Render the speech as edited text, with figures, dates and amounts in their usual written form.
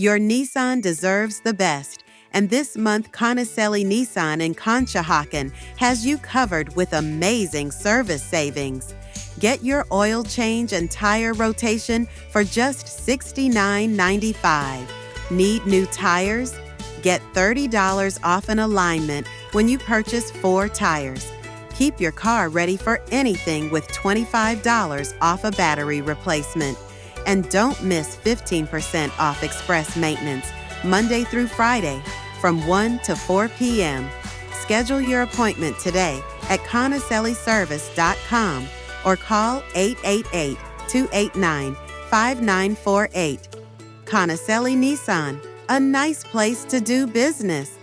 Your Nissan deserves the best, and this month Conicelli Nissan in Conshohocken has you covered with amazing service savings. Get your oil change and tire rotation for just $69.95. Need new tires? Get $30 off an alignment when you purchase 4 tires. Keep your car ready for anything with $25 off a battery replacement. And don't miss 15% off express maintenance Monday through Friday from 1 to 4 p.m. Schedule your appointment today at conicelliservice.com or call 888-289-5948. Conicelli Nissan, a nice place to do business.